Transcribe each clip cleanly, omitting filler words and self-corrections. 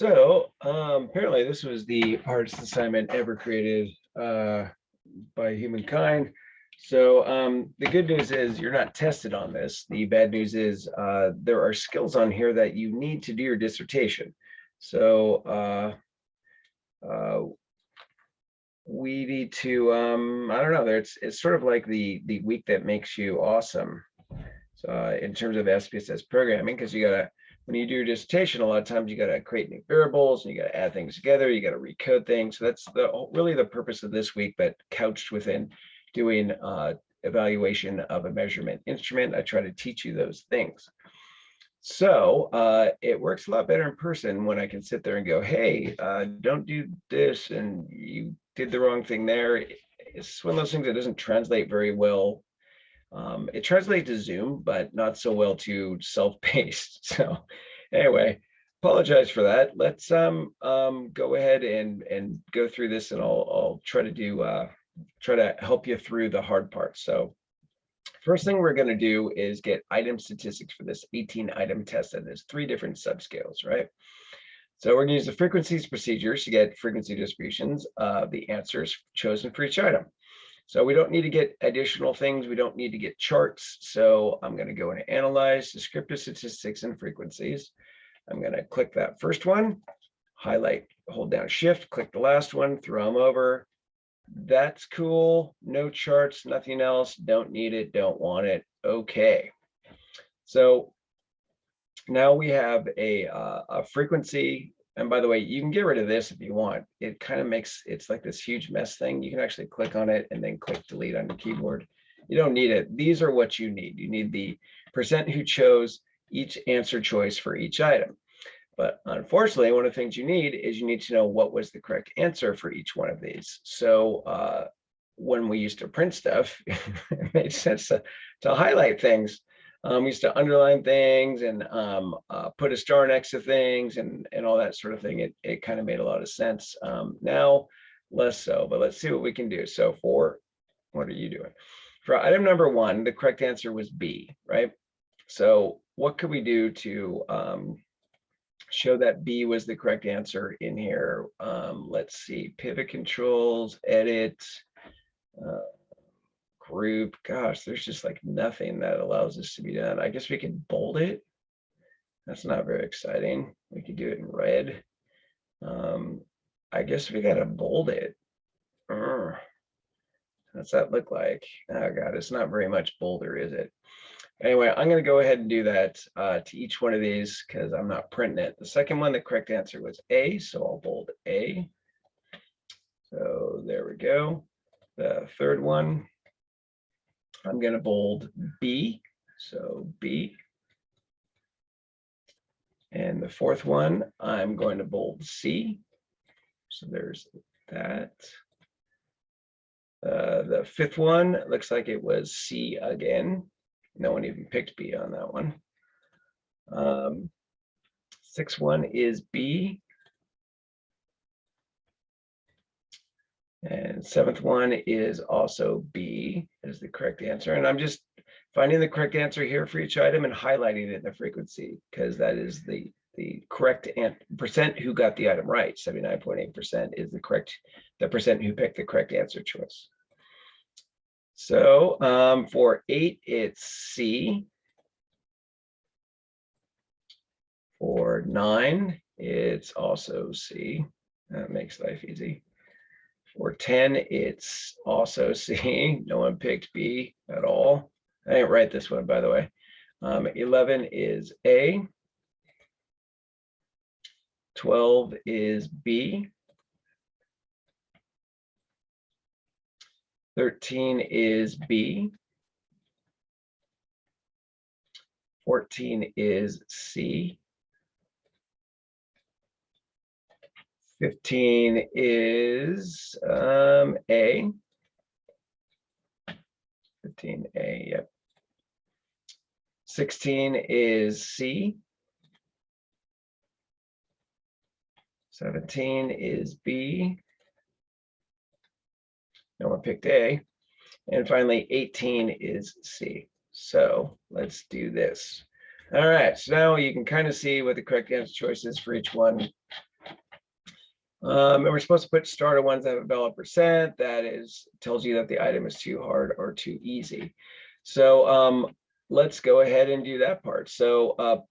Apparently this was the hardest assignment ever created by humankind. The good news is you're not tested on this. The bad news is there are skills on here that you need to do your dissertation. We need to, I don't know, it's sort of like the week that makes you awesome. So in terms of SPSS programming, because when you do your dissertation, a lot of times you gotta create new variables and you gotta add things together, you gotta recode things. So that's really the purpose of this week, but couched within doing evaluation of a measurement instrument. I try to teach you those things. So it works a lot better in person when I can sit there and go, hey, don't do this and you did the wrong thing there. It's one of those things that doesn't translate very well. It translates to Zoom, but not so well to self-paced. So anyway, apologize for that. Let's go ahead and go through this, and I'll try to help you through the hard part. So first thing we're going to do is get item statistics for this 18 item test, and there's 3 different subscales, right? So we're going to use the frequencies procedures to get frequency distributions of the answers chosen for each item. So we don't need to get additional things. We don't need to get charts. So I'm going to go into Analyze, Descriptive Statistics and Frequencies. I'm going to click that first one, highlight, hold down Shift, click the last one, throw them over. That's cool. No charts, nothing else. Don't need it, don't want it. Okay. So now we have a frequency. And by the way, you can get rid of this if you want. It kind of makes, it's like this huge mess thing. You can actually click on it and then click delete on your keyboard. You don't need it. These are what you need. You need the percent who chose each answer choice for each item. But unfortunately, one of the things you need is you need to know what was the correct answer for each one of these. So when we used to print stuff, it made sense to highlight things. We used to underline things and put a star next to things and all that sort of thing. It kind of made a lot of sense. Now, less so, but let's see what we can do. So what are you doing? For item number 1, the correct answer was B, right? So what could we do to show that B was the correct answer in here? Let's see, pivot controls, edit, group. Gosh, there's just like nothing that allows this to be done. I guess we can bold it. That's not very exciting. We could do it in red. I guess we gotta bold it. What's that look like? Oh God, it's not very much bolder, is it? Anyway, I'm going to go ahead and do that to each one of these because I'm not printing it. The second one, the correct answer was A, so I'll bold A. So there we go. The third one, I'm going to bold B, so B. And the fourth one, I'm going to bold C. So there's that. The fifth one looks like it was C again. No one even picked B on that one. Sixth one is B. And seventh one is also B is the correct answer. And I'm just finding the correct answer here for each item and highlighting it in the frequency because that is the correct percent who got the item right. 79.8% is the percent who picked the correct answer choice. So for 8, it's C. For 9, it's also C. That makes life easy. For 10, it's also C. No one picked B at all. I didn't write this one, by the way. 11 is A. 12 is B. 13 is B. 14 is C. 15 is A. 15A, yep. 16 is C. 17 is B. No one picked A. And finally, 18 is C. So let's do this. All right, so now you can kind of see what the correct answer choice is for each one. And we're supposed to put star to ones that have a valid percent. That tells you that the item is too hard or too easy. So let's go ahead and do that part. So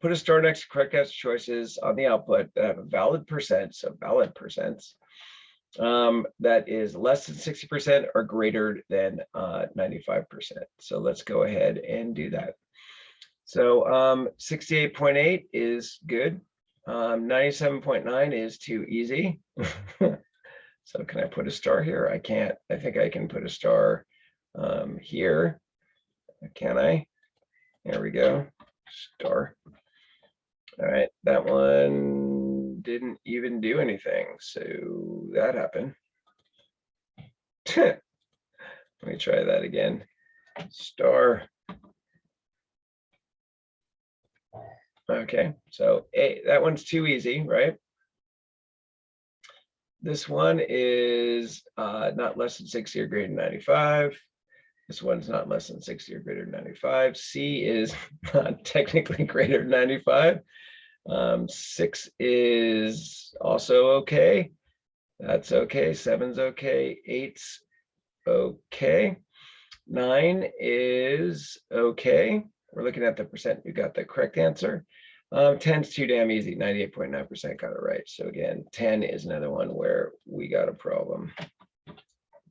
put a star next to correct answer choices on the output that have a valid percent, so valid percents, that is less than 60% or greater than 95%. So let's go ahead and do that. So 68.8 is good. 97.9 is too easy. So can I put a star here? I can't. I think I can put a star here. Can I? There we go. Star. All right, that one didn't even do anything. So that happened. Let me try that again. Star. Okay, so that one's too easy, right? This one is not less than 60 or greater than 95. This one's not less than 60 or greater than 95. C is not technically greater than 95. 6 is also okay. That's okay. 7's okay. 8's okay. 9 is okay. We're looking at the percent you got the correct answer. 10's too damn easy. 98.9% got it right. So again, 10 is another one where we got a problem.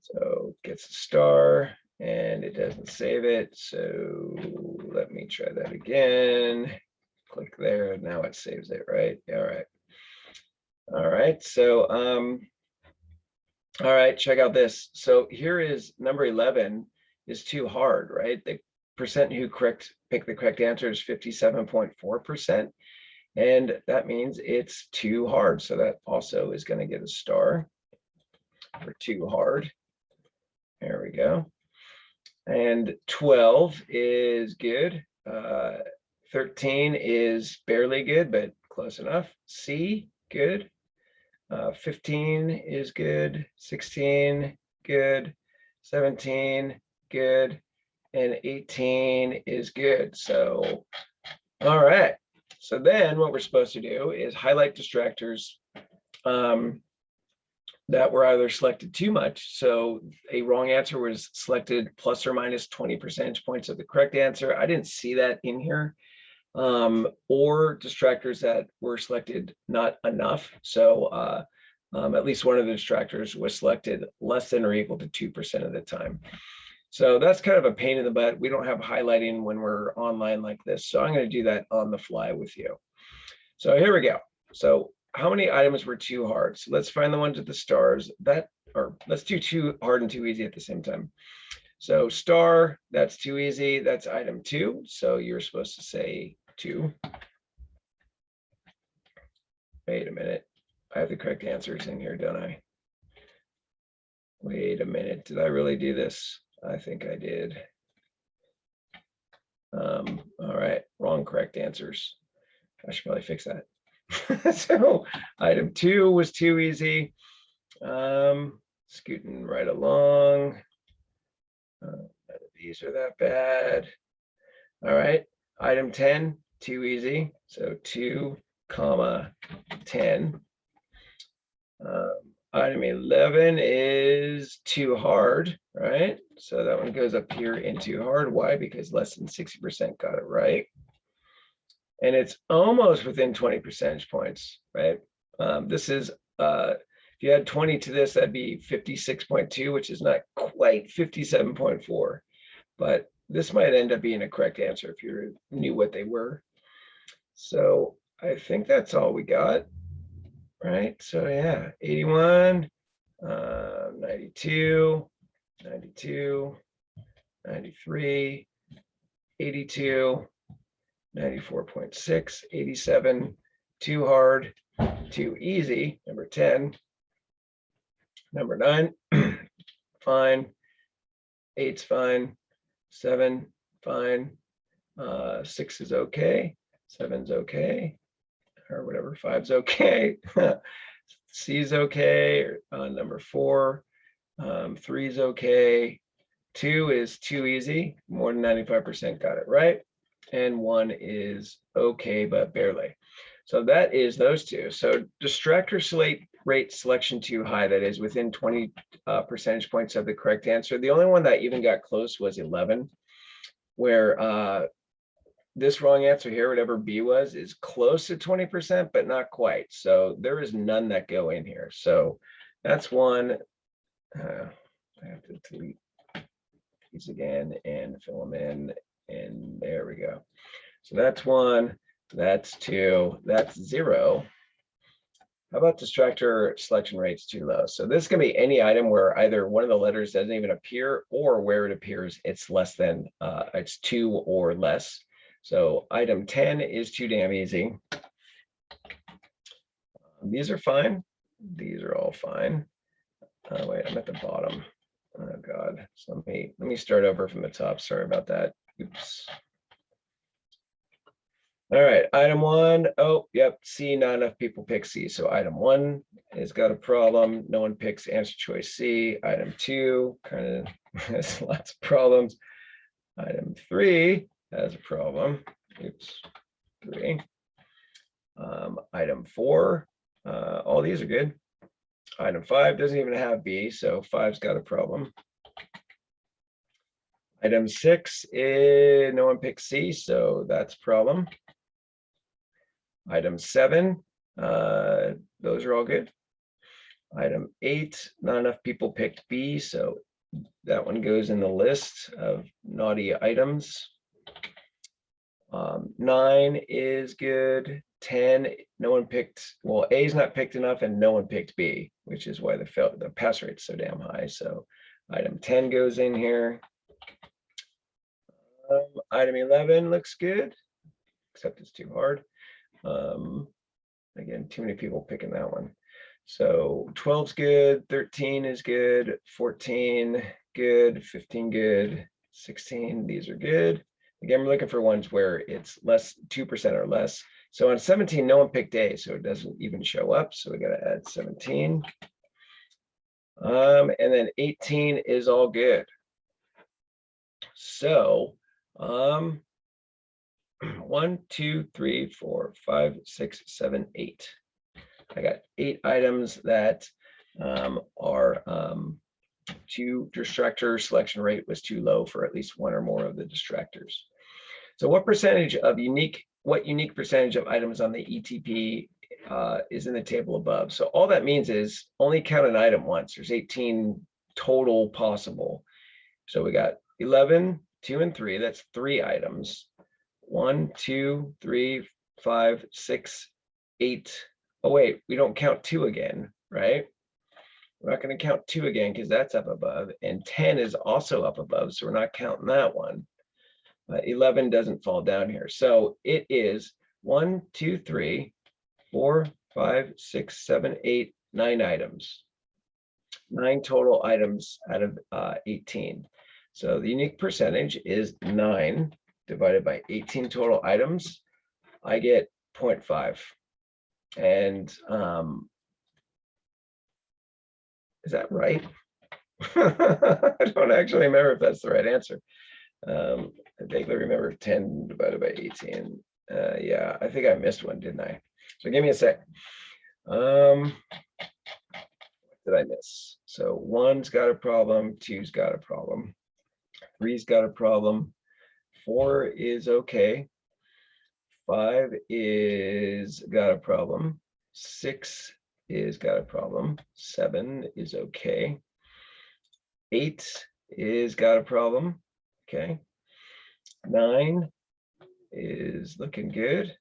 So gets a star and it doesn't save it. So let me try that again. Click there. Now it saves it, right? All right. All right. So all right, check out this. So here is number 11 is too hard, right? The percent who pick the correct answer is 57.4%. And that means it's too hard. So that also is going to get a star for too hard. There we go. And 12 is good. 13 is barely good, but close enough. C, good. 15 is good. 16, good. 17, good. And 18 is good. So, all right. So then what we're supposed to do is highlight distractors that were either selected too much. So a wrong answer was selected plus or minus 20 percentage points of the correct answer. I didn't see that in here. Or distractors that were selected not enough. So at least one of the distractors was selected less than or equal to 2% of the time. So that's kind of a pain in the butt. We don't have highlighting when we're online like this. So I'm going to do that on the fly with you. So here we go. So how many items were too hard? So let's find the ones with the stars or let's do too hard and too easy at the same time. So star, that's too easy. That's item 2. So you're supposed to say 2. Wait a minute. I have the correct answers in here, don't I? Wait a minute. Did I really do this? I think I did. All right. Wrong correct answers. I should probably fix that. So item 2 was too easy. Scooting right along. These are that bad. All right. Item 10, too easy. So 2, 10. Item 11 is too hard, right? So that one goes up here in too hard. Why? Because less than 60% got it right. And it's almost within 20 percentage points, right? This is, if you add 20 to this, that'd be 56.2, which is not quite 57.4. But this might end up being a correct answer if you knew what they were. So I think that's all we got, right? So yeah, 81, 92, 92, 93, 82, 94.6, 87, too hard, too easy, number 10. Number 9, fine. 8's fine. 7, fine. 6 is okay. 7's okay. Or whatever, 5's okay. C's okay. Number 4. 3's okay. 2 is too easy. More than 95% got it right. And 1 is okay, but barely. So that is those two. So distractor rate selection too high, that is within 20 percentage points of the correct answer. The only one that even got close was 11, where this wrong answer here, whatever B was, is close to 20%, but not quite. So there is none that go in here. So that's one. I have to delete these again and fill them in, and there we go. So that's one, that's two, that's 0. How about distractor selection rates too low? So this can be any item where either one of the letters doesn't even appear, or where it appears, it's less than, it's 2 or less. So item 10 is too damn easy. These are fine. These are all fine. Wait, I'm at the bottom. Oh God. So let me start over from the top. Sorry about that. Oops. All right, item 1. Oh, yep. C, not enough people pick C. So item 1 has got a problem. No one picks answer choice C. Item 2 kind of has lots of problems. Item 3 has a problem. Oops, 3. Item 4, all these are good. Item 5 doesn't even have B, so 5's got a problem. Item 6 is no one picks C, so that's a problem. Item 7, those are all good. Item 8, not enough people picked B, so that one goes in the list of naughty items. 9 is good. 10, no one picked, well, A is not picked enough, and no one picked B, which is why the pass rate's so damn high. So item 10 goes in here. Item 11 looks good, except it's too hard. Again, too many people picking that one. So 12's good, 13 is good, 14 good, 15 good, 16, these are good. Again, we're looking for ones where it's less, 2% or less. So on 17, no one picked A, so it doesn't even show up. So we got to add 17. And then 18 is all good. So 1, 2, 3, 4, 5, 6, 7, 8. I got 8 items that are distractor selection rate was too low for at least one or more of the distractors. So what unique percentage of items on the ETP is in the table above? So all that means is only count an item once. There's 18 total possible. So we got 11, 2, and 3. That's 3 items. 1, 2, 3, 5, 6, 8. Oh wait, we don't count 2 again, right? We're not going to count 2 again because that's up above, and 10 is also up above, so we're not counting that one. 11 doesn't fall down here. So it is 1, 2, 3, 4, 5, 6, 7, 8, 9 items. 9 total items out of 18. So the unique percentage is 9 divided by 18 total items. I get 0.5. And is that right? I don't actually remember if that's the right answer. I vaguely remember 10 divided by 18. Yeah, I think I missed one, didn't I? So give me a sec. What did I miss? So 1's got a problem, 2's got a problem, 3's got a problem, 4 is okay, 5 is got a problem, 6 is got a problem, 7 is okay, 8 is got a problem, okay, 9 is looking good,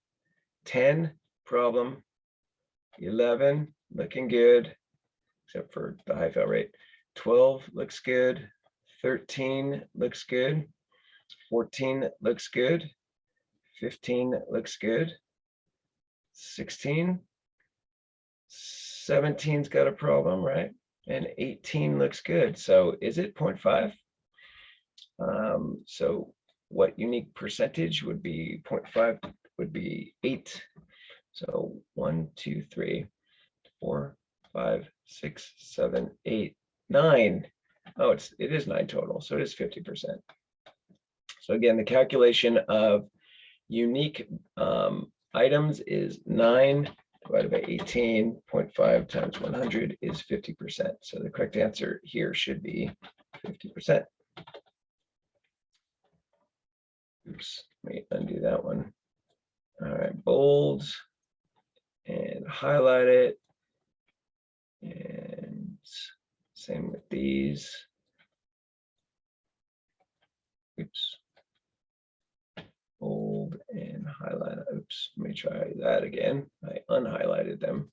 10 problem, 11 looking good, except for the high fail rate, 12 looks good, 13 looks good, 14 looks good, 15 looks good, 16, 17's got a problem, right? And 18 looks good. So is it 0.5? So what unique percentage would be 0.5 would be 8. So 1, 2, 3, 4, 5, 6, 7, 8, 9. Oh, it is 9 total. So it is 50%. So again, the calculation of unique items is 9 divided by 18, 0.5 times 100 is 50%. So the correct answer here should be 50%. Oops, let me undo that one. All right, bold and highlight it. And same with these. Oops. Bold and highlight. Oops, let me try that again. I unhighlighted them.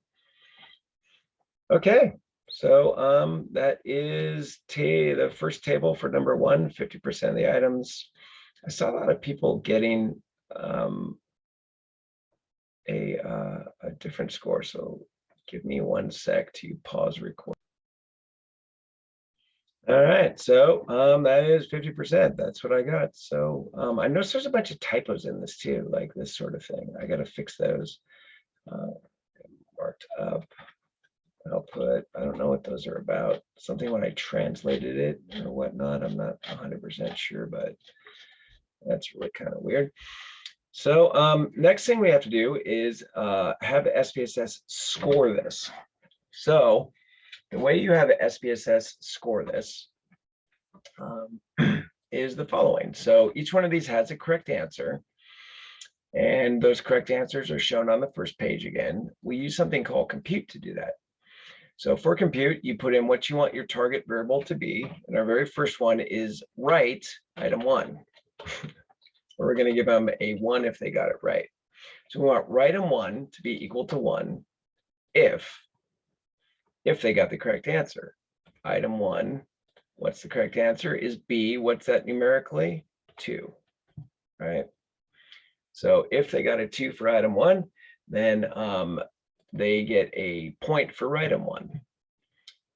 Okay, so that is the first table for number 1, 50% of the items. I saw a lot of people getting a different score, so give me 1 sec to pause record. All right, so that is 50%. That's what I got. So I noticed there's a bunch of typos in this too, like this sort of thing. I got to fix those. Marked up. Output. I don't know what those are about. Something when I translated it or whatnot. I'm not 100% sure, but that's really kind of weird. So next thing we have to do is have the SPSS score this. So the way you have the SPSS score this is the following. So each one of these has a correct answer. And those correct answers are shown on the first page again. We use something called compute to do that. So for compute, you put in what you want your target variable to be. And our very first one is write item 1. We're going to give them a 1 if they got it right. So we want item 1 to be equal to 1 if they got the correct answer. Item 1, what's the correct answer? Is B. What's that numerically? 2, right? So if they got a 2 for item 1, then they get a point for item 1.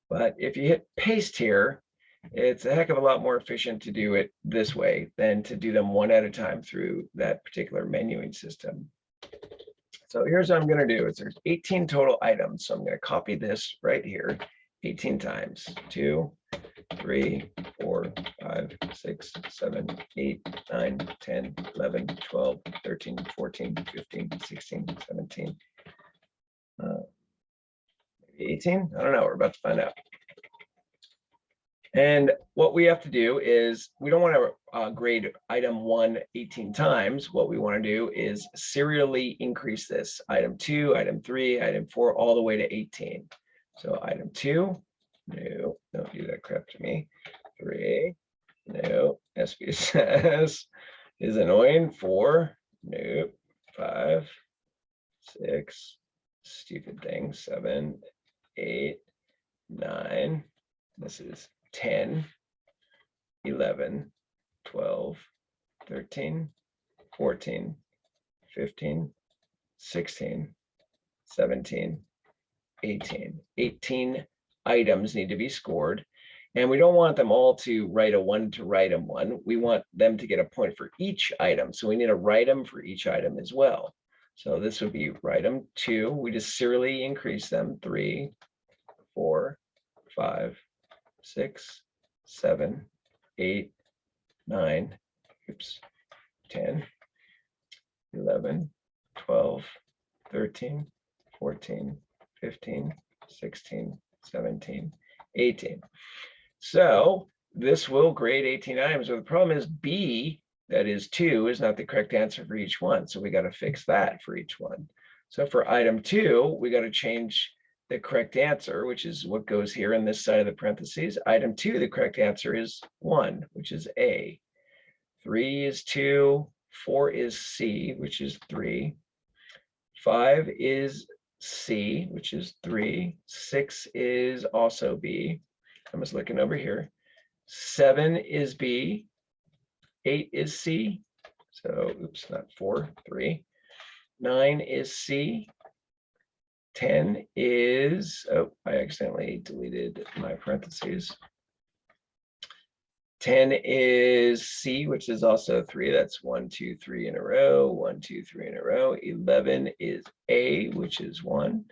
But if you hit paste here, it's a heck of a lot more efficient to do it this way than to do them one at a time through that particular menuing system. So here's what I'm going to do. Is there's 18 total items. So I'm going to copy this right here 18 times. 2, 3, 4, 5, 6, 7, 8, 9, 10, 11, 12, 13, 14, 15, 16, 17, 18. I don't know. We're about to find out. And what we have to do is we don't want to grade item 1 18 times. What we want to do is serially increase this. Item 2, item 3, item 4, all the way to 18. So item 2, no, don't do that crap to me. 3, no. SPSS is annoying. 4, no. 5, 6, stupid thing. 7, 8, 9. This is 10, 11, 12, 13, 14, 15, 16, 17, 18. 18 items need to be scored. And we don't want them all to write a 1 to item 1. We want them to get a point for each item. So we need a item for each item as well. So this would be item 2. We just serially increase them. 3, 4, 5, 6, 7, 8, 9, oops, 10, 11, 12, 13, 14, 15, 16, 17, 18. So this will grade 18 items. But the problem is B, that is 2, is not the correct answer for each one. So we got to fix that for each one. So for item 2, we got to change the correct answer, which is what goes here in this side of the parentheses. Item 2, the correct answer is 1, which is A. 3 is 2. 4 is C, which is 3. 5 is C, which is 3. 6 is also B. I'm just looking over here. 7 is B. 8 is C. So, oops, not 4, 3. 9 is C. 10 is, oh, I accidentally deleted my parentheses. 10 is C, which is also 3. That's 1, 2, 3 in a row. 1, 2, 3 in a row. 11 is A, which is 1.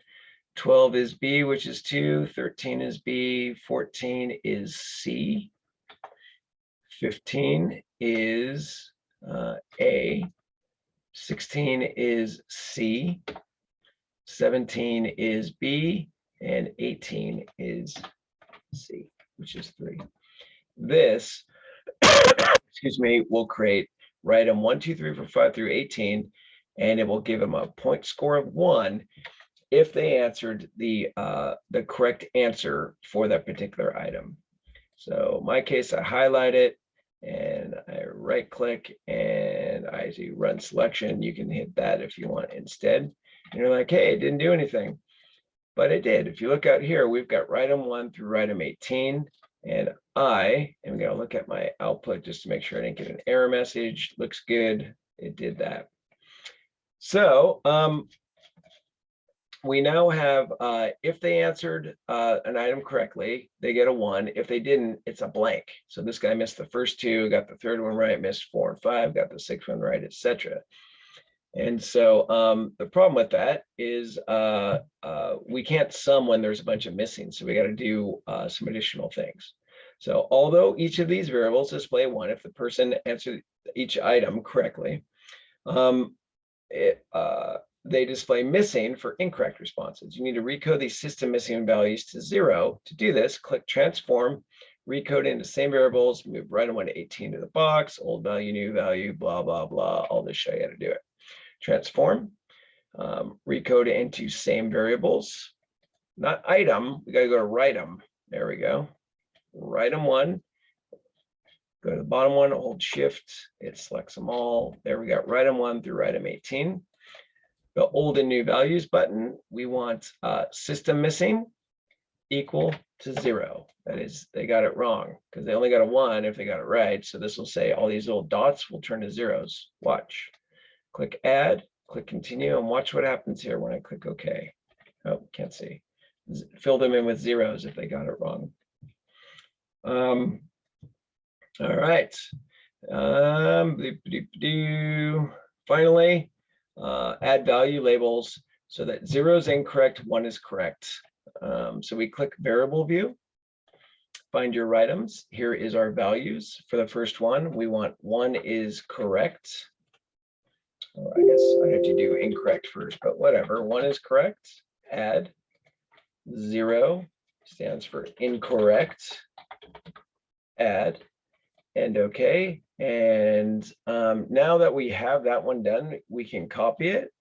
12 is B, which is 2. 13 is B. 14 is C. 15 is A. 16 is C. 17 is B, and 18 is C, which is 3. This, excuse me, will create write them 1, 2, 3, 4, 5 through 18, and it will give them a point score of 1 if they answered the correct answer for that particular item. So in my case, I highlight it and I right click and I do run selection. You can hit that if you want instead. And you're like, hey, it didn't do anything, but it did. If you look out here, we've got item 1 through item 18, and I am going to look at my output just to make sure I didn't get an error message. Looks good. It did that. So we now have, if they answered an item correctly, they get a 1. If they didn't, it's a blank. So this guy missed the first 2, got the third one right, missed 4 and 5, got the 6th one right, etc. And so the problem with that is we can't sum when there's a bunch of missing. So we got to do some additional things. So although each of these variables display 1, if the person answered each item correctly, they display missing for incorrect responses. You need to recode these system missing values to 0. To do this, click transform, recode into same variables, move item 1 to 18 to the box, old value, new value, blah, blah, blah. I'll just show you how to do it. Transform, recode it into same variables, not item. We got to go to write them. There we go. Write them 1. Go to the bottom one, hold shift, it selects them all. There we got write them 1 through write them 18. The old and new values button, we want system missing equal to 0. That is, they got it wrong because they only got a 1 if they got it right. So this will say all these little dots will turn to zeros. Watch. Click add, click continue, and watch what happens here when I click OK. Oh, can't see. Fill them in with zeros if they got it wrong. All right. Finally, add value labels so that 0 is incorrect, 1 is correct. So we click variable view, find your items. Here is our values. For the first one, we want 1 is correct. Well, I guess I have to do incorrect first, but whatever. 1 is correct. Add. 0 stands for incorrect. Add. And OK. And now that we have that one done, we can copy it,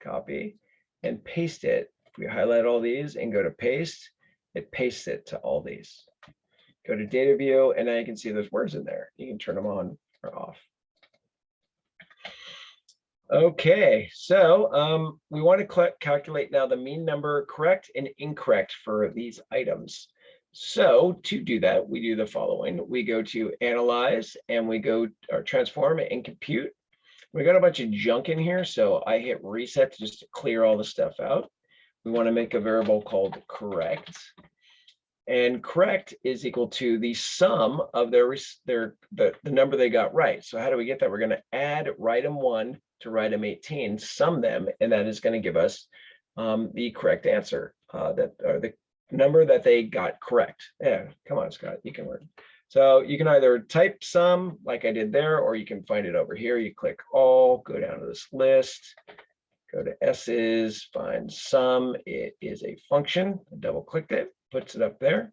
copy, and paste it. If we highlight all these and go to paste, it pastes it to all these. Go to data view, and now you can see there's words in there. You can turn them on or off. Okay, so we want to calculate now the mean number correct and incorrect for these items. So to do that, we do the following. We go to analyze and we go or transform and compute. We got a bunch of junk in here, so I hit reset just to clear all the stuff out. We want to make a variable called correct. And correct is equal to the sum of the number they got right. So how do we get that? We're going to add item 1 to item 18, sum them, and that is going to give us the correct answer, the number that they got correct. Yeah, come on, Scott, you can work. So you can either type sum like I did there, or you can find it over here. You click all, go down to this list, go to S's, find sum. It is a function. I double clicked it, puts it up there.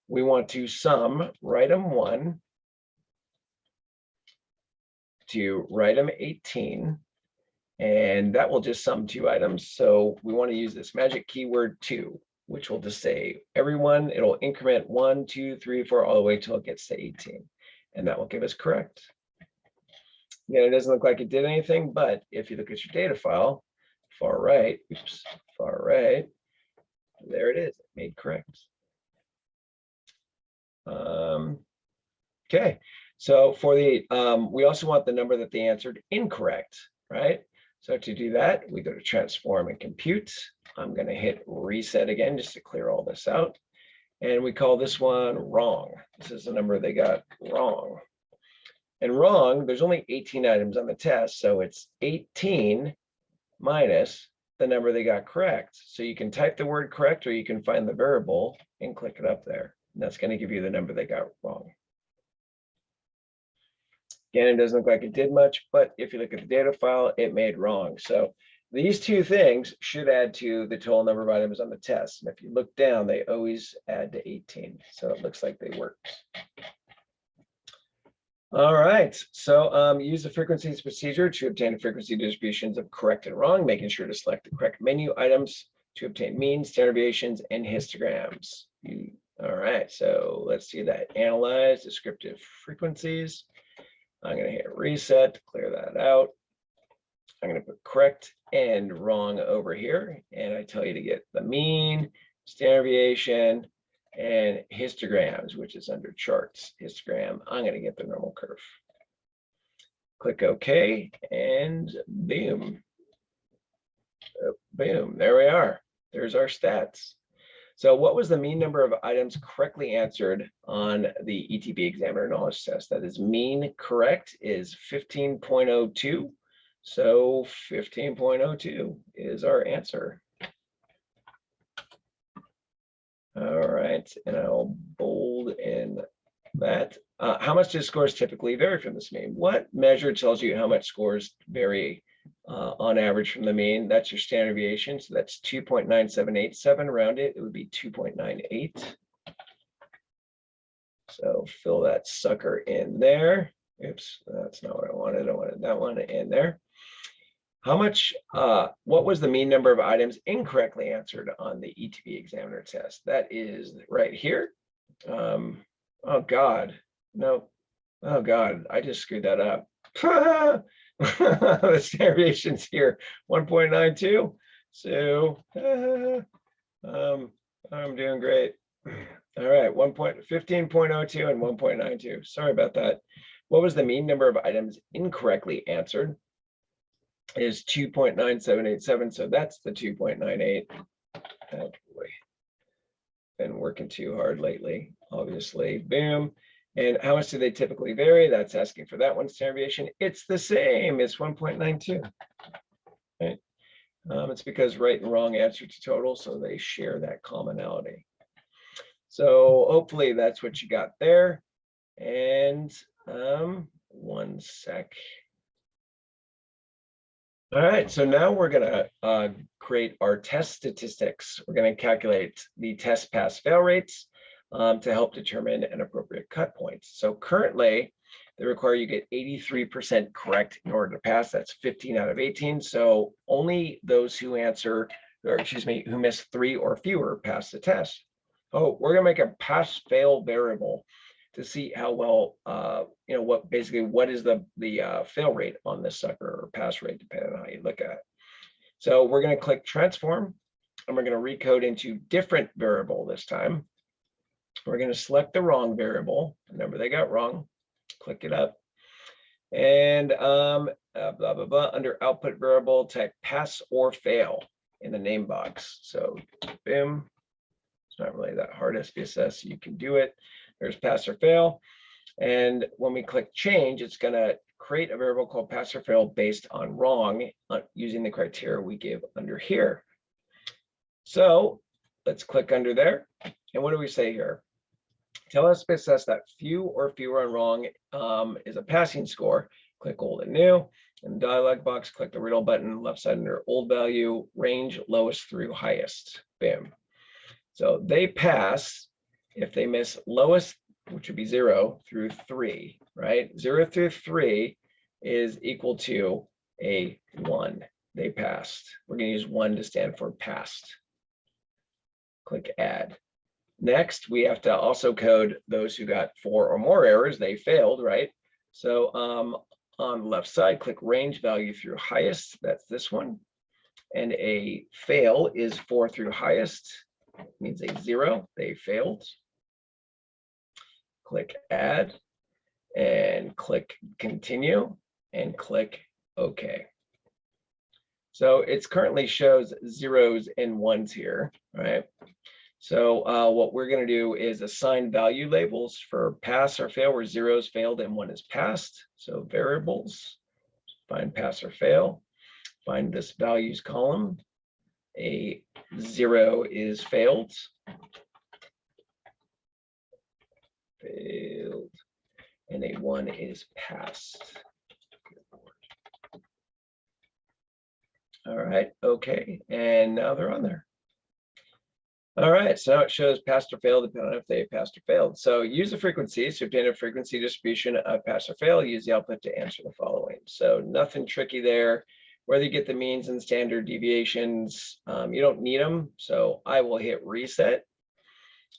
We want to sum item 1 to item 18, and that will just sum 2 items. So we want to use this magic keyword 2, which will just say everyone, it'll increment 1, 2, 3, 4, all the way till it gets to 18. And that will give us correct. Again, it doesn't look like it did anything, but if you look at your data file, far right, there it is, it made correct. Okay, so for the, we also want the number that they answered incorrect, right? So to do that, we go to transform and compute. I'm going to hit reset again just to clear all this out. And we call this one wrong. This is the number they got wrong. And wrong, there's only 18 items on the test, so it's 18 minus the number they got correct. So you can type the word correct, or you can find the variable and click it up there. And that's going to give you the number they got wrong. Again, it doesn't look like it did much, but if you look at the data file, it made wrong. So these two things should add to the total number of items on the test. And if you look down, they always add to 18. So it looks like they work. All right, so use the frequencies procedure to obtain frequency distributions of correct and wrong, making sure to select the correct menu items to obtain means, standard deviations, and histograms. All right, so let's see that. Analyze descriptive frequencies. I'm going to hit reset to clear that out. I'm going to put correct and wrong over here, and I tell you to get the mean, standard deviation, and histograms, which is under charts. Histogram, I'm going to get the normal curve. Click OK, and boom. Boom, there we are. There's our stats. So what was the mean number of items correctly answered on the ETB examiner knowledge test? That is mean correct is 15.02. So 15.02 is our answer. All right, and I'll bold in that. How much do scores typically vary from this mean? What measure tells you how much scores vary on average from the mean? That's your standard deviation. So that's 2.9787. Round it would be 2.98. So fill that sucker in there. Oops, that's not what I wanted. I wanted that one in there. How much, what was the mean number of items incorrectly answered on the ETB examiner test? That is right here. Oh God, no. Oh God, I just screwed that up. The standard deviation's here, 1.92. So I'm doing great. All right, 15.02 and 1.92. Sorry about that. What was the mean number of items incorrectly answered? Is 2.9787, so that's the 2.98. Oh boy, been working too hard lately, obviously. Boom. And how much do they typically vary? That's asking for that one standard deviation. It's the same, it's 1.92. Right? It's because right and wrong answer to total, so they share that commonality. So hopefully that's what you got there. And one sec. All right, so now we're going to create our test statistics. We're going to calculate the test pass fail rates to help determine an appropriate cut point. So currently, they require you get 83% correct in order to pass. That's 15 out of 18. So only those who answer, or excuse me, who miss 3 or fewer pass the test. Oh, we're going to make a pass fail variable to see how well, you know, what is the fail rate on this sucker, or pass rate, depending on how you look at it. So we're going to click transform, and we're going to recode into different variable this time. We're going to select the wrong variable. Remember, they got wrong. Click it up, and blah blah blah. Under output variable, type pass or fail in the name box. So boom. It's not really that hard, SPSS. You can do it. There's pass or fail. And when we click change, it's going to create a variable called pass or fail based on wrong using the criteria we give under here. So let's click under there. And what do we say here? Tell SPSS that few or fewer on wrong is a passing score. Click old and new. In the dialog box, click the riddle button, left side under old value, range lowest through highest. Bam. So they pass if they miss lowest, which would be 0 through 3, right? 0 through 3 is equal to a 1. They passed. We're going to use 1 to stand for passed. Click add. Next, we have to also code those who got 4 or more errors. They failed, right? So on the left side, click range value through highest. That's this one. And a fail is 4 through highest. It means a 0. They failed. Click add and click continue and click OK. So it's currently shows 0s and 1s here, right? So what we're going to do is assign value labels for pass or fail, where 0s failed and 1 is passed. So variables, find pass or fail, find this values column. A 0 is failed. Failed, and a 1 is passed. All right, okay, and now they're on there. All right, so now it shows passed or failed depending on if they passed or failed. So use the frequency. So obtain a frequency distribution of pass or fail, use the output to answer the following. So nothing tricky there. Whether you get the means and standard deviations, you don't need them. So I will hit reset.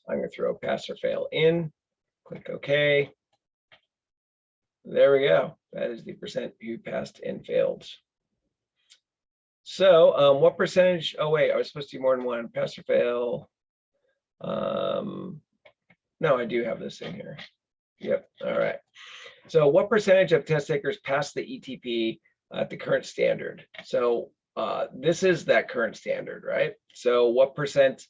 I'm going to throw pass or fail in, click OK. There we go. That is the percent who passed and failed. So what percentage? Oh, wait, I was supposed to do more than one. Pass or fail. No, I do have this in here. Yep. All right. So what percentage of test takers pass the ETP at the current standard? So this is that current standard, right? So what percent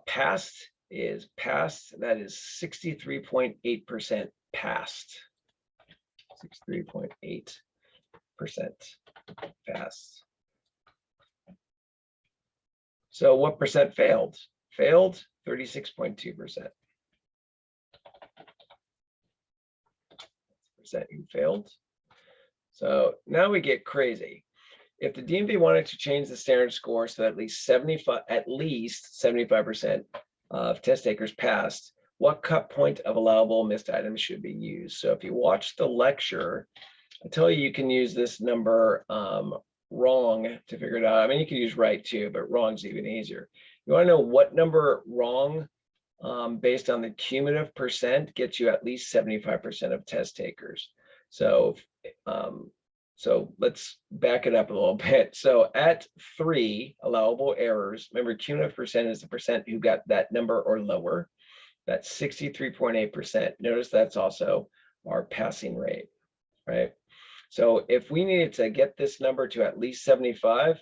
passed is passed? That is 63.8% passed. 63.8% passed. So what percent failed? Failed 36.2%. Percent who failed. So now we get crazy. If the DMV wanted to change the standard score so that at least 75% of test takers passed, what cut point of allowable missed items should be used? So if you watch the lecture, I tell you can use this number wrong to figure it out. I mean, you can use right too, but wrong's even easier. You want to know what number wrong based on the cumulative percent gets you at least 75% of test takers. So, so let's back it up a little bit. So at 3 allowable errors, remember cumulative percent is the percent who got that number or lower. That's 63.8%. Notice that's also our passing rate, right? So if we needed to get this number to at least 75,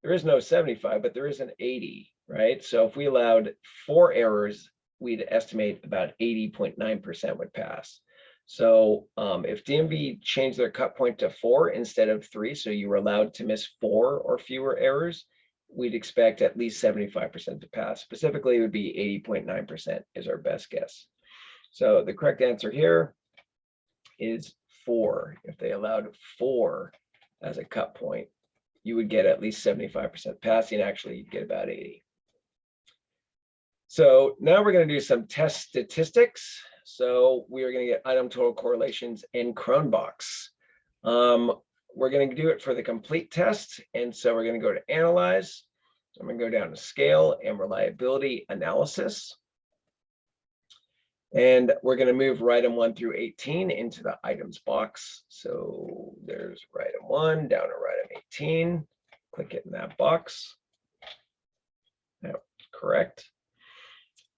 there is no 75, but there is an 80, right? So if we allowed 4 errors, we'd estimate about 80.9% would pass. So if DMV changed their cut point to 4 instead of 3, so you were allowed to miss 4 or fewer errors, we'd expect at least 75% to pass. Specifically, it would be 80.9% is our best guess. So the correct answer here is 4. If they allowed 4 as a cut point, you would get at least 75% passing. Actually, you'd get about 80. So now we're going to do some test statistics. So we are going to get item total correlations in Cronbox. We're going to do it for the complete test. And so we're going to go to Analyze. I'm going to go down to Scale and Reliability Analysis. And we're going to move item 1 through 18 into the items box. So there's item 1 down to item 18. Click it in that box. Now, correct.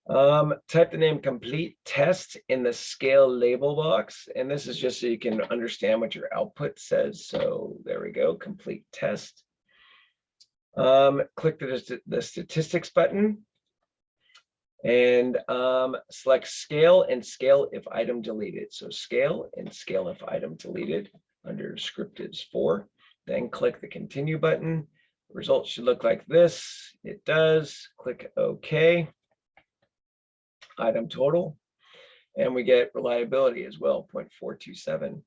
Type the name complete test in the scale label box. And this is just so you can understand what your output says. So there we go, complete test. Click the statistics button and select scale and scale if item deleted. So scale and scale if item deleted under descriptives 4. Then click the continue button. The results should look like this. It does. Click OK. Item total, and we get reliability as well, 0.427.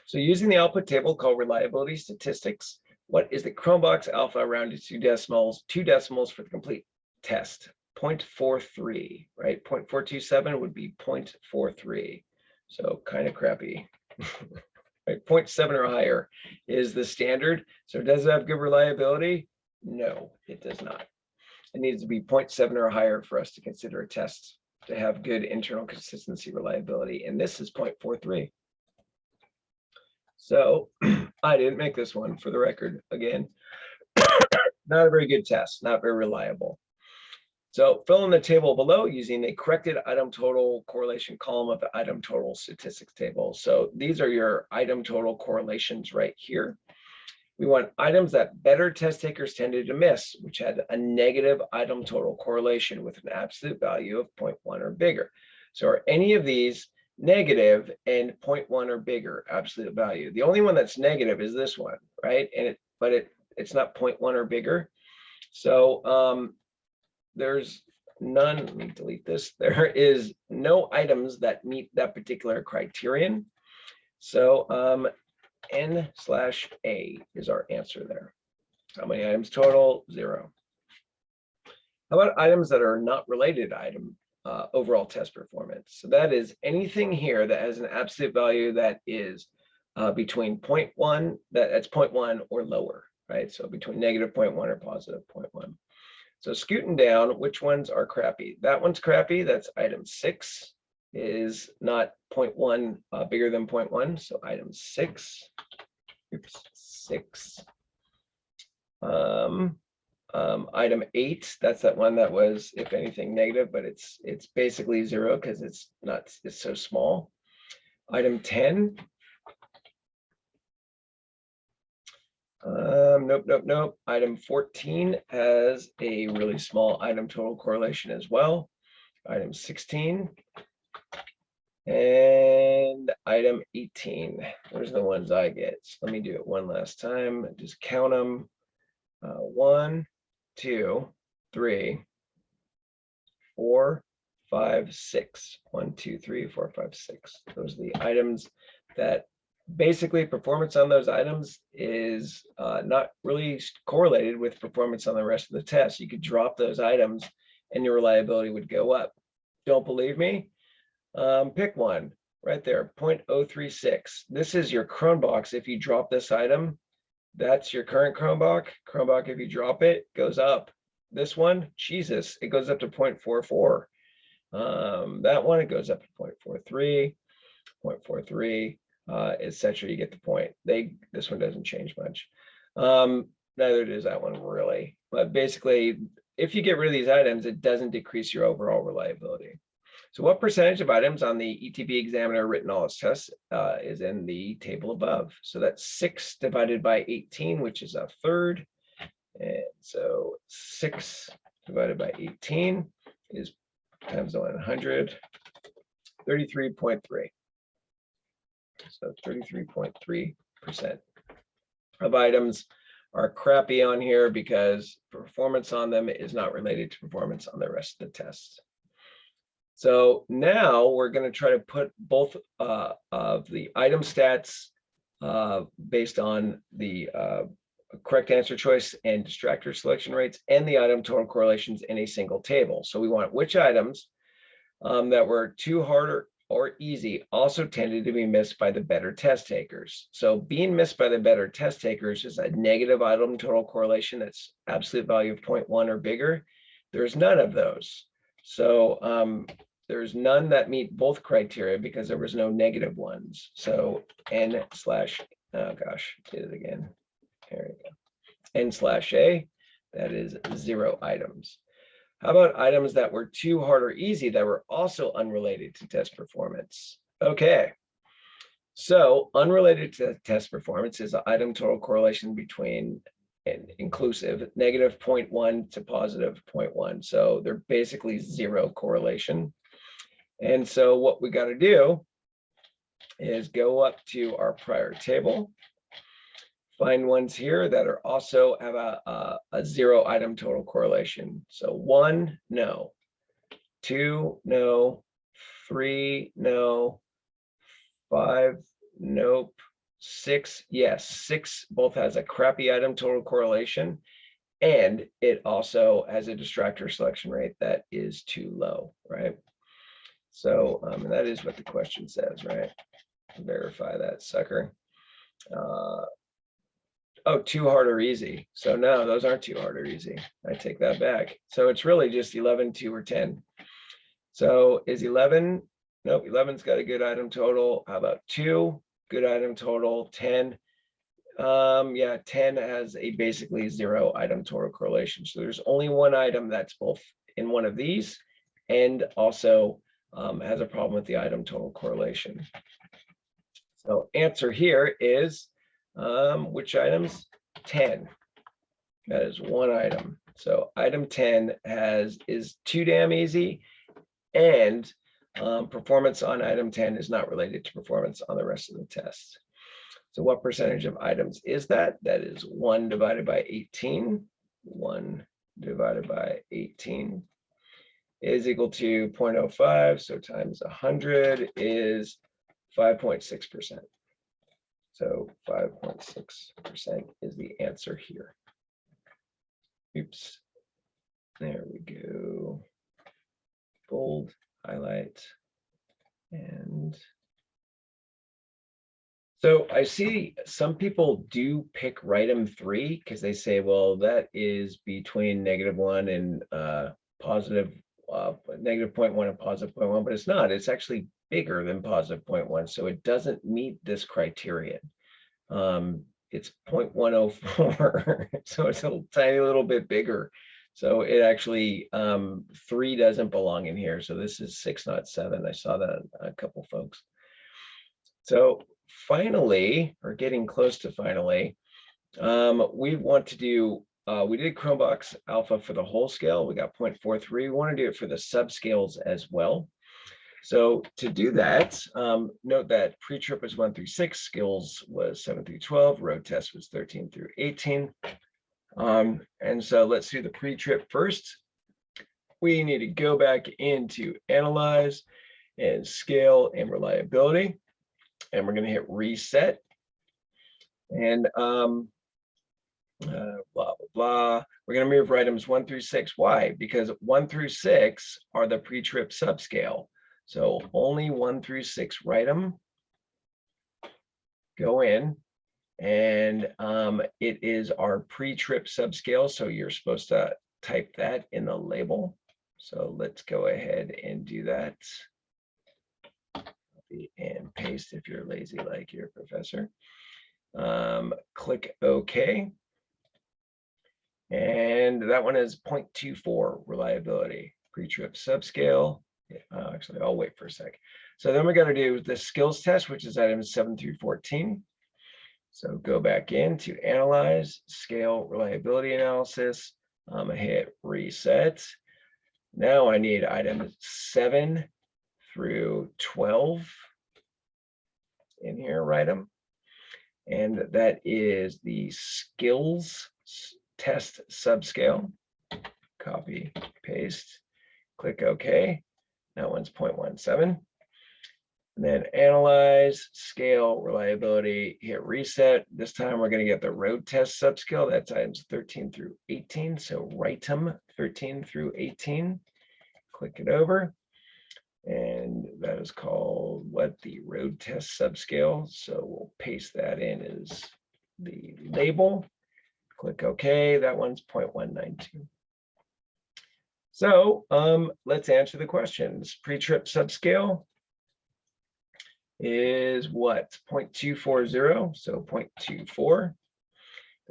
So using the output table called reliability statistics, what is the Cronbox alpha rounded to decimals, 2 decimals for the complete test? 0.43, right? 0.427 would be 0.43. So kind of crappy. Right? 0.7 or higher is the standard. So does it have good reliability? No, it does not. It needs to be 0.7 or higher for us to consider a test to have good internal consistency reliability, and this is 0.43. So I didn't make this one, for the record. Again, not a very good test, not very reliable. So fill in the table below using the corrected item total correlation column of the item total statistics table. So these are your item total correlations right here. We want items that better test takers tended to miss, which had a negative item total correlation with an absolute value of 0.1 or bigger. So are any of these negative and 0.1 or bigger absolute value? The only one that's negative is this one, right? And it's not 0.1 or bigger. So there's none. Let me delete this. There is no items that meet that particular criterion. So N/A is our answer there. How many items total? 0. How about items that are not related to item overall test performance? So that is anything here that has an absolute value that is between 0.1, that's 0.1 or lower, right? So between negative 0.1 or positive 0.1. So scooting down, which ones are crappy? That one's crappy. That's item 6 is not 0.1 bigger than 0.1. So item 6. Oops, 6. Item 8, that's that one that was, if anything, negative, but it's basically 0 because it's so small. Item 10. Nope. Item 14 has a really small item total correlation as well. Item 16 and item 18. Those are the ones I get. So let me do it one last time. Just count them. 1, 2, 3, 4, 5, 6. 1, 2, 3, 4, 5, 6. Those are the items that basically performance on those items is not really correlated with performance on the rest of the test. You could drop those items and your reliability would go up. Don't believe me? Pick one right there, 0.036. This is your Cronbach. If you drop this item, that's your current Cronbach. Cronbach, if you drop it, goes up. This one, Jesus, it goes up to 0.44. That one, it goes up to 0.43, 0.43, etc. You get the point. This one doesn't change much. Neither does that one really. But basically, if you get rid of these items, it doesn't decrease your overall reliability. So what percentage of items on the ETB examiner written knowledge test is in the table above? So that's 6 divided by 18, which is a third. And so 6 divided by 18 is times 100, 33.3. So 33.3% of items are crappy on here because performance on them is not related to performance on the rest of the tests. So now we're going to try to put both of the item stats based on the correct answer choice and distractor selection rates and the item total correlations in a single table. So we want which items that were too hard or easy also tended to be missed by the better test takers. So being missed by the better test takers is a negative item total correlation that's absolute value of 0.1 or bigger. There's none of those. So there's none that meet both criteria because there was no negative ones. So n/, oh gosh, did it again. Here we go. N/A, that is 0 items. How about items that were too hard or easy that were also unrelated to test performance? Okay, so unrelated to test performance is the item total correlation between and inclusive negative 0.1 to positive 0.1. So they're basically 0 correlation. And so what we got to do is go up to our prior table, find ones here that are also have a 0 item total correlation. So 1, no, 2, no, 3, no, 5, nope, 6, yes, 6 both has a crappy item total correlation, and it also has a distractor selection rate that is too low, right? So and that is what the question says, right? Verify that sucker. Oh, too hard or easy. So no, those aren't too hard or easy. I take that back. So it's really just 11, 2, or 10. So is 11? Nope, 11's got a good item total. How about 2? Good item total. 10. Yeah, 10 has a basically 0 item total correlation. So there's only one item that's both in one of these and also has a problem with the item total correlation. So answer here is which items? 10. That is one item. So item 10 is too damn easy, and performance on item 10 is not related to performance on the rest of the tests. So what percentage of items is that? That is 1 divided by 18. 1 divided by 18 is equal to 0.05. So times 100 is 5.6%. So 5.6% is the answer here. Oops. There we go. Bold, highlight, and so I see some people do pick Ritem 3 because they say, well, that is between -1 and positive -0.1 and positive 0.1, but it's not. It's actually bigger than positive 0.1, so it doesn't meet this criterion. It's 0.104, so it's a tiny little bit bigger. So it actually 3 doesn't belong in here. So this is 6, not 7. I saw that a couple folks. So finally, or getting close to finally, we want to do, we did Chromebox alpha for the whole scale. We got 0.43. We want to do it for the subscales as well. So to do that, note that pre-trip was 1 through 6, skills was 7 through 12, road test was 13 through 18. And so let's do the pre-trip first. We need to go back into analyze and scale and reliability. And we're going to hit reset. And blah, blah, blah. We're going to move items 1 through 6. Why? Because 1 through 6 are the pre-trip subscale. So only 1 through 6 write them, go in, and it is our pre-trip subscale. So you're supposed to type that in the label. So let's go ahead and do that. Copy and paste if you're lazy like your professor. Click OK. And that one is 0.24 reliability, pre-trip subscale. Actually, I'll wait for a sec. So then we're going to do the skills test, which is items 7 through 14. So go back in to analyze, scale, reliability analysis. I'm going to hit reset. Now I need items 7 through 12 in here, write them. And that is the skills test subscale. Copy, paste, click OK. That one's 0.17. And then analyze, scale, reliability, hit reset. This time we're going to get the road test subscale. That's items 13 through 18. So write them 13 through 18. Click it over. And that is called what? The road test subscale. So we'll paste that in as the label. Click OK. That one's 0.192. So let's answer the questions. Pre-trip subscale is what? 0.240, so 0.24.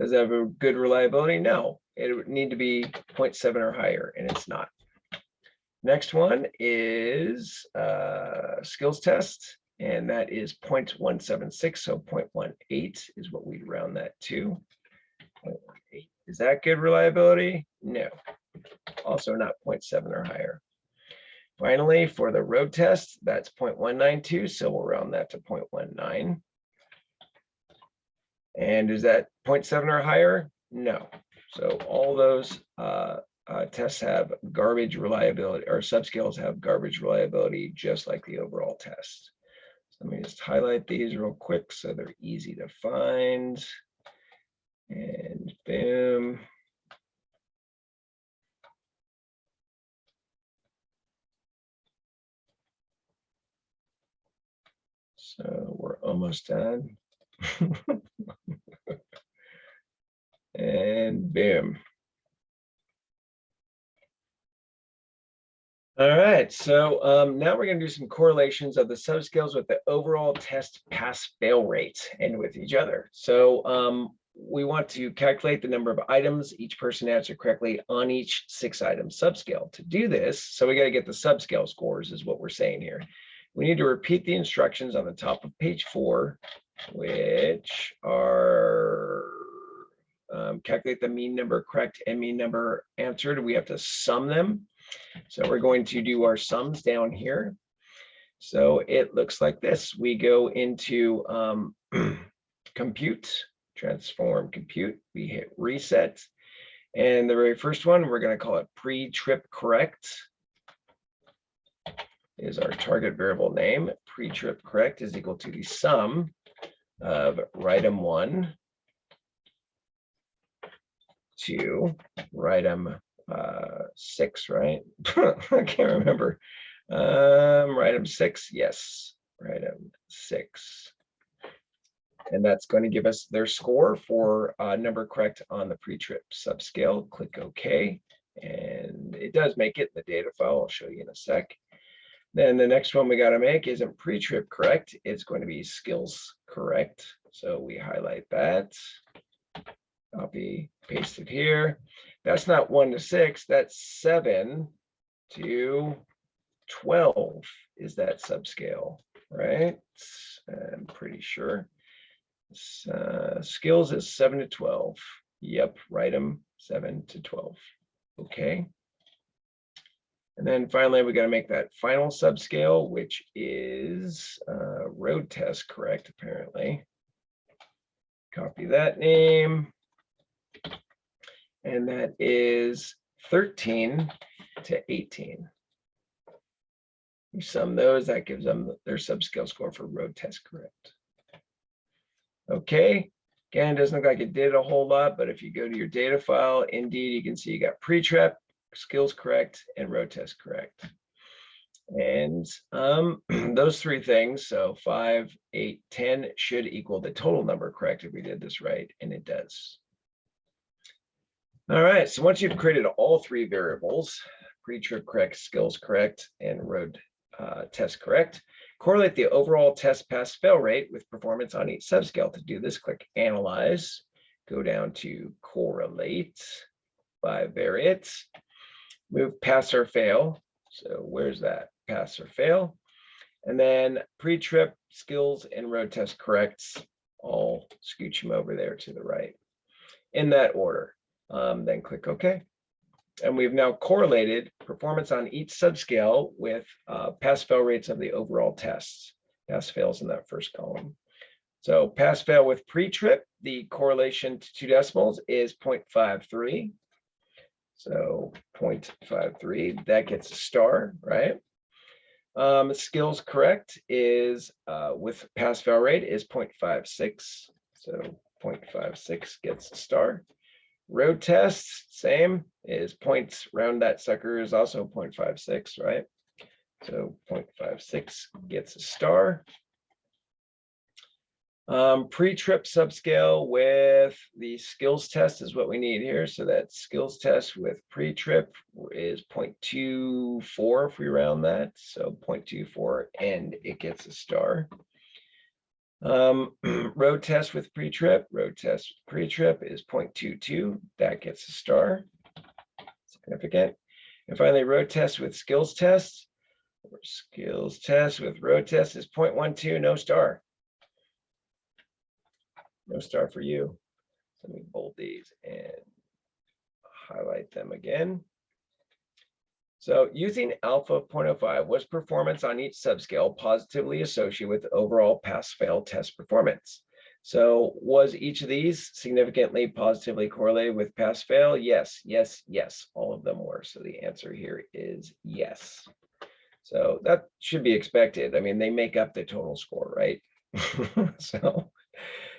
Does it have a good reliability? No, it would need to be 0.7 or higher, and it's not. Next one is skills test, and that is 0.176, so 0.18 is what we'd round that to. 0.18. Is that good reliability? No. Also not 0.7 or higher. Finally, for the road test, that's 0.192, so we'll round that to 0.19. And is that 0.7 or higher? No. So all those tests have garbage reliability, or subscales have garbage reliability, just like the overall test. So let me just highlight these real quick so they're easy to find. And boom. So we're almost done. And boom. All right, so now we're going to do some correlations of the subscales with the overall test pass-fail rate and with each other. So we want to calculate the number of items each person answered correctly on each 6-item subscale. To do this, so we got to get the subscale scores is what we're saying here. We need to repeat the instructions on the top of page 4, which are calculate the mean number correct and mean number answered. We have to sum them. So we're going to do our sums down here. So it looks like this. We go into compute, transform compute. We hit reset. And the very first one, we're going to call it pre-trip correct. Is our target variable name. Pre-trip correct is equal to the sum of item 1 to write them 6, right? I can't remember. Write them 6, yes, write them 6. And that's going to give us their score for number correct on the pre-trip subscale. Click OK. And it does make it in the data file. I'll show you in a sec. Then the next one we got to make isn't pre-trip correct. It's going to be skills correct. So we highlight that. Copy, paste it here. That's not 1 to 6. That's 7 to 12 is that subscale, right? I'm pretty sure. Skills is 7 to 12. Yep, write them 7 to 12. Okay. And then finally, we got to make that final subscale, which is road test correct, apparently. Copy that name. And that is 13 to 18. You sum those, that gives them their subscale score for road test correct. Okay, again, it doesn't look like it did a whole lot, but if you go to your data file, indeed, you can see you got pre-trip, skills correct, and road test correct. And those 3 things, so 5, 8, 10 should equal the total number correct if we did this right, and it does. All right, so once you've created all 3 variables, pre-trip correct, skills correct, and road test correct, correlate the overall test pass fail rate with performance on each subscale. To do this, click Analyze, go down to Correlate by Variate, move pass or fail. So where's that? Pass or fail. And then pre-trip, skills, and road test corrects, all scooch them over there to the right in that order. Then click OK. And we've now correlated performance on each subscale with pass-fail rates of the overall tests. Pass-fails in that first column. So pass-fail with pre-trip, the correlation to 2 decimals is 0.53. So 0.53, that gets a star, right? Skills correct is with pass-fail rate is 0.56. So 0.56 gets a star. Road tests, same, is points, round that sucker is also 0.56, right? So 0.56 gets a star. Pre-trip subscale with the skills test is what we need here. So that skills test with pre-trip is 0.24 if we round that. So 0.24 and it gets a star. Road test with pre-trip, is 0.22, that gets a star, significant. And finally, road test with skills test, or skills test with road test is 0.12, no star. No star for you. So let me bold these and highlight them again. So using alpha 0.05, was performance on each subscale positively associated with overall pass-fail test performance? So was each of these significantly positively correlated with pass-fail? Yes, yes, yes, all of them were. So the answer here is yes. So that should be expected. I mean, they make up the total score, right? So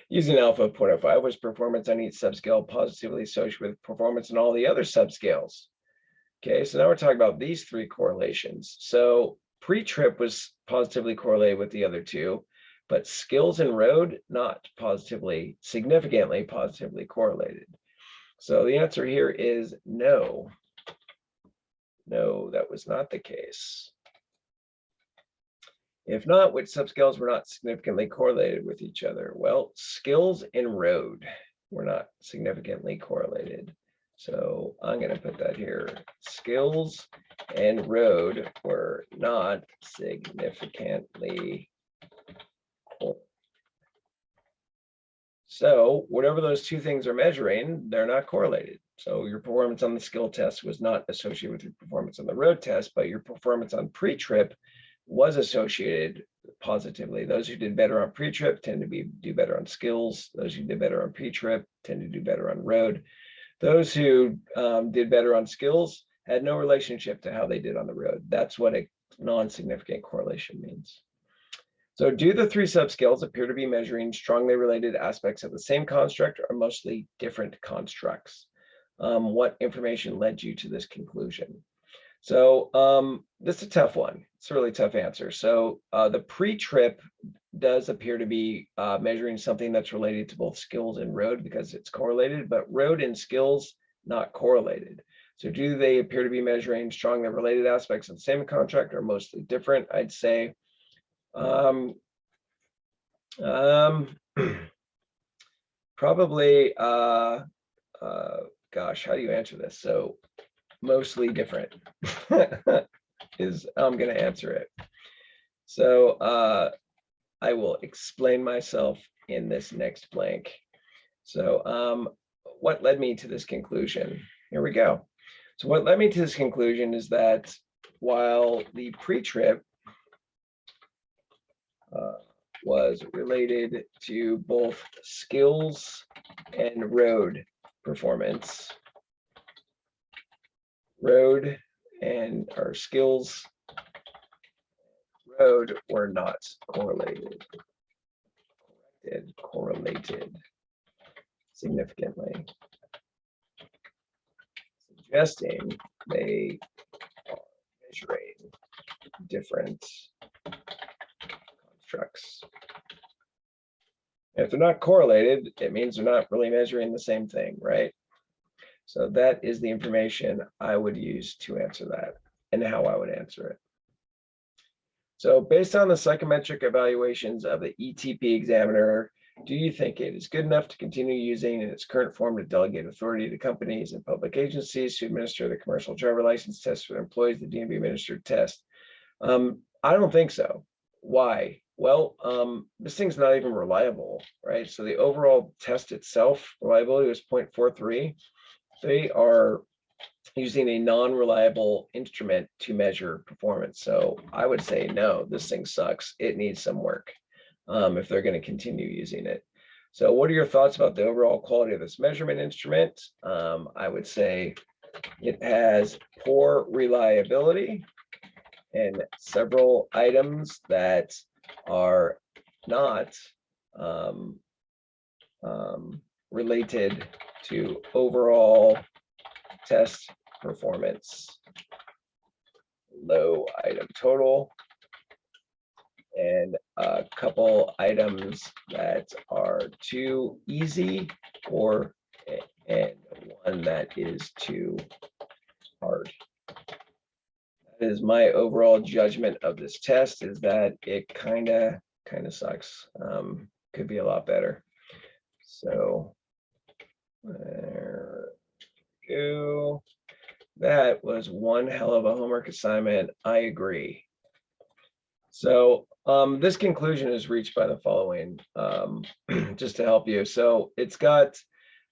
using alpha 0.05, was performance on each subscale positively associated with performance in all the other subscales? Okay, so now we're talking about these 3 correlations. So pre-trip was positively correlated with the other 2, but skills and road not positively, significantly positively correlated. So the answer here is no. No, that was not the case. If not, which subscales were not significantly correlated with each other? Well, skills and road were not significantly correlated. So I'm going to put that here. Skills and road were not significantly correlated. So whatever those 2 things are measuring, they're not correlated. So your performance on the skill test was not associated with your performance on the road test, but your performance on pre-trip was associated positively. Those who did better on pre-trip tend to do better on skills. Those who did better on pre-trip tend to do better on road. Those who did better on skills had no relationship to how they did on the road. That's what a non-significant correlation means. So do the 3 subscales appear to be measuring strongly related aspects of the same construct or mostly different constructs? what information led you to this conclusion? So this is a tough one. It's a really tough answer. So the pre-trip does appear to be measuring something that's related to both skills and road because it's correlated, but road and skills not correlated. So do they appear to be measuring strongly related aspects of the same contract or mostly different? I'd say probably gosh, how do you answer this? So mostly different is I'm going to answer it. So I will explain myself in this next blank. So what led me to this conclusion? Here we go. So what led me to this conclusion is that while the pre-trip was related to both skills and road performance, road and our skills road were not correlated significantly, suggesting they are measuring different constructs. If they're not correlated, it means they're not really measuring the same thing, right? So that is the information I would use to answer that and how I would answer it. So based on the psychometric evaluations of the ETP examiner, do you think it is good enough to continue using in its current form to delegate authority to companies and public agencies to administer the commercial driver license test for employees, the DMV administered test? I don't think so. Why? Well, this thing's not even reliable, right? So the overall test itself, reliability was 0.43. They are using a non-reliable instrument to measure performance. So I would say, no, this thing sucks. It needs some work if they're going to continue using it. So what are your thoughts about the overall quality of this measurement instrument? I would say it has poor reliability and several items that are not related to overall test performance. Low item total and a couple items that are too easy and one that is too hard. That is my overall judgment of this test, is that it kind of sucks. Could be a lot better. So there we go. That was one hell of a homework assignment. I agree. So this conclusion is reached by the following, just to help you. So it's got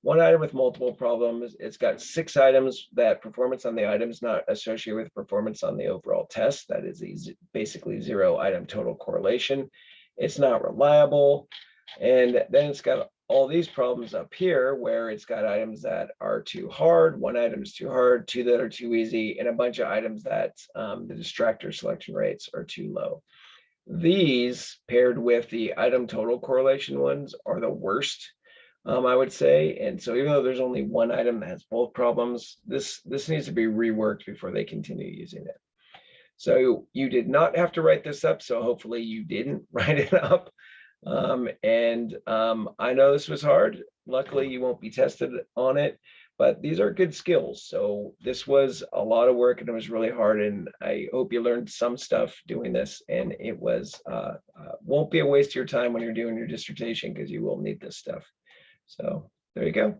one item with multiple problems. It's got 6 items that performance on the item is not associated with performance on the overall test. That is basically 0 item total correlation. It's not reliable. And then it's got all these problems up here where it's got items that are too hard, 1 item is too hard, 2 that are too easy, and a bunch of items that the distractor selection rates are too low. These paired with the item total correlation ones are the worst, I would say. And so even though there's only 1 item that has both problems, this needs to be reworked before they continue using it. So you did not have to write this up, so hopefully you didn't write it up. I know this was hard. Luckily, you won't be tested on it, but these are good skills. So this was a lot of work and it was really hard. And I hope you learned some stuff doing this, and it was won't be a waste of your time when you're doing your dissertation, because you will need this stuff. So there you go.